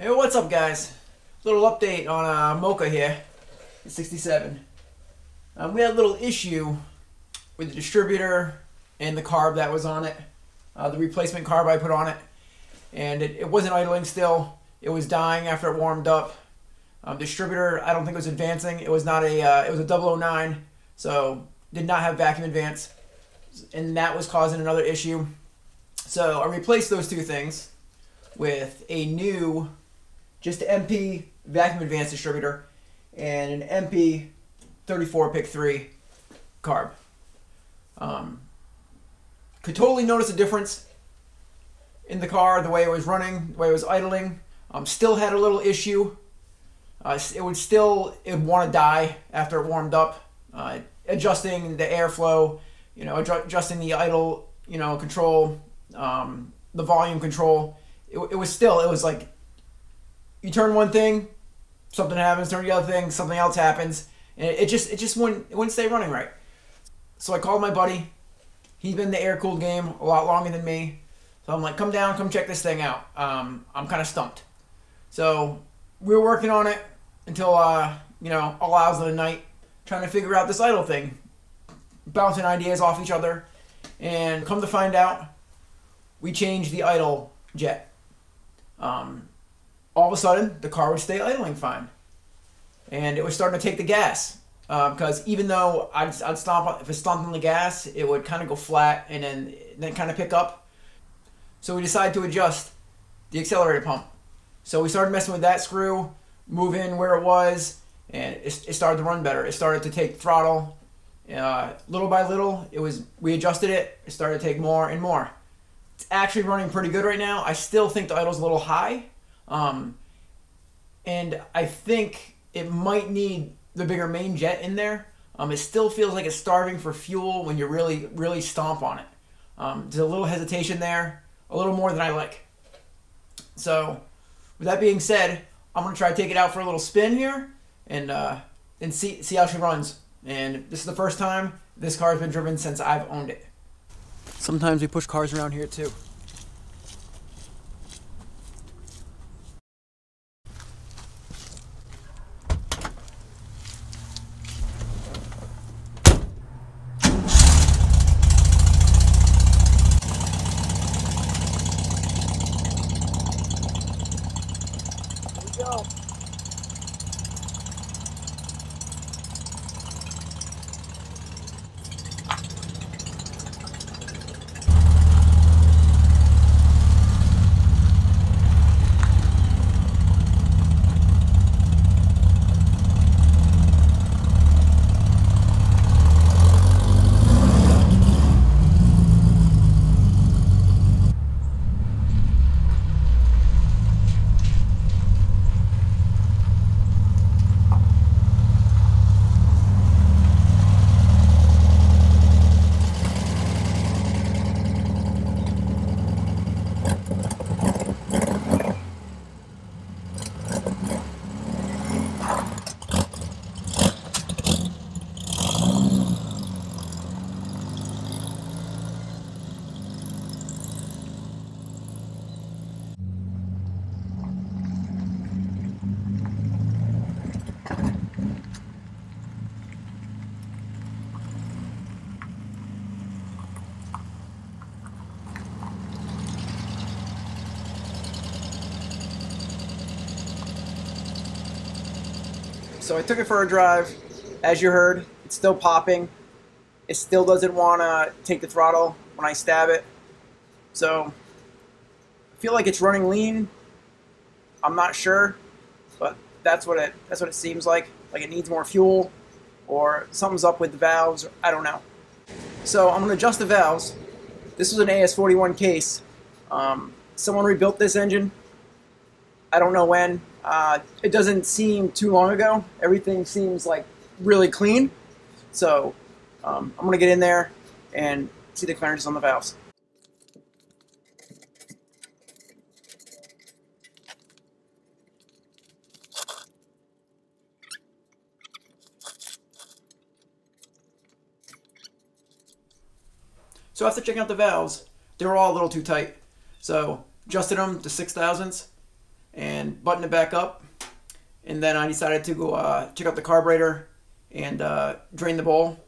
Hey, what's up, guys? Little update on Mocha here, 67. We had a little issue with the distributor and the carb that was on it, the replacement carb I put on it, and it wasn't idling still. It was dying after it warmed up. Distributor, I don't think it was advancing. It was not a, it was a 009, so did not have vacuum advance, and that was causing another issue. So I replaced those two things with a new, just an MP vacuum advance distributor and an MP 34 pick 3 carb. Could totally notice a difference in the car, the way it was running, the way it was idling. Still had a little issue. It would want to die after it warmed up. Adjusting the airflow, adjusting the idle, control, the volume control. It was like you turn one thing, something happens, turn the other thing, something else happens, and it just wouldn't stay running right. So I called my buddy. He's been in the air-cooled game a lot longer than me. So I'm like, come down, come check this thing out. I'm kind of stumped. So we were working on it until, all hours of the night, trying to figure out this idle thing, bouncing ideas off each other, and come to find out, we changed the idle jet. All of a sudden, the car would stay idling fine. And it was starting to take the gas. Because even though I'd stomp, if it stomped on the gas, it would kind of go flat and then kind of pick up. So we decided to adjust the accelerator pump. So we started messing with that screw, move in where it was, and it started to run better. It started to take throttle. Little by little, we adjusted it. It started to take more and more. It's actually running pretty good right now. I still think the idle's a little high. And I think it might need the bigger main jet in there. It still feels like it's starving for fuel when you really stomp on it. There's a little hesitation there, a little more than I like. So with that being said, I'm gonna try to take it out for a little spin here and see how she runs. And this is the first time this car has been driven since I've owned it. Sometimes we push cars around here too. Go. So I took it for a drive. As you heard, it's still popping. It still doesn't want to take the throttle when I stab it. So I feel like it's running lean. I'm not sure, but that's what it seems like. Like it needs more fuel, or something's up with the valves. I don't know. So I'm gonna adjust the valves. This was an AS41 case. Someone rebuilt this engine. I don't know when. It doesn't seem too long ago. Everything seems like really clean. So I'm going to get in there and see the clearances on the valves. So after checking out the valves, they were all a little too tight. So adjusted them to 6 thousandths, and button it back up. And then I decided to go check out the carburetor and drain the bowl.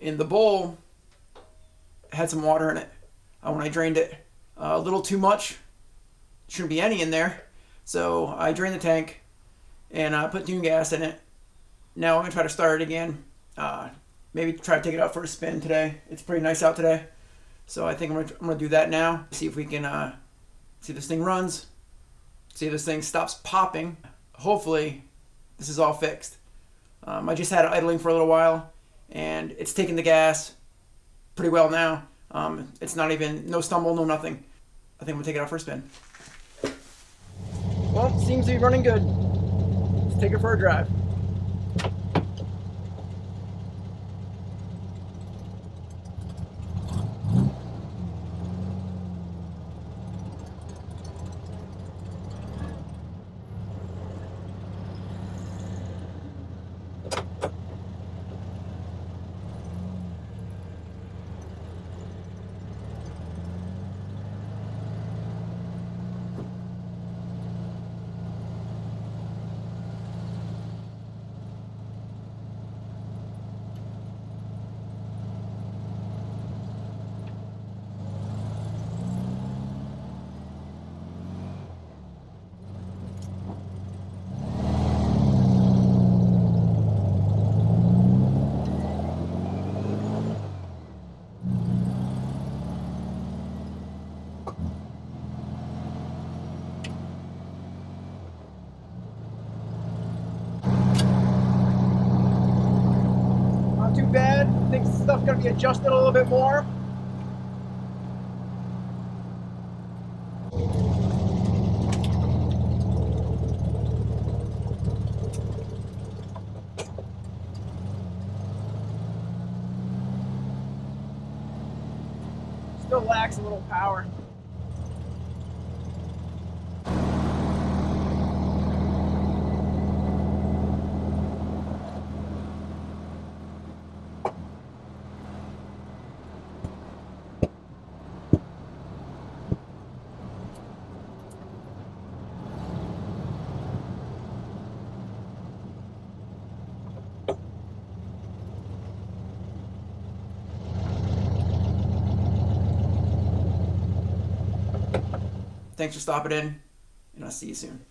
And the bowl had some water in it when I drained it. A little too much. Shouldn't be any in there. So I drained the tank and put new gas in it. Now I'm going to try to start it again. Maybe try to take it out for a spin today. It's pretty nice out today. So I think I'm going to do that now. See if we can see if this thing runs. See if this thing stops popping. Hopefully this is all fixed. I just had it idling for a little while and it's taking the gas pretty well now. It's not even, no stumble, no nothing. I think I'm going to take it out for a spin. Well, it seems to be running good. Let's take it for a drive. Too bad. I think stuff's gonna be adjusted a little bit more. Still lacks a little power. Thanks for stopping in, and I'll see you soon.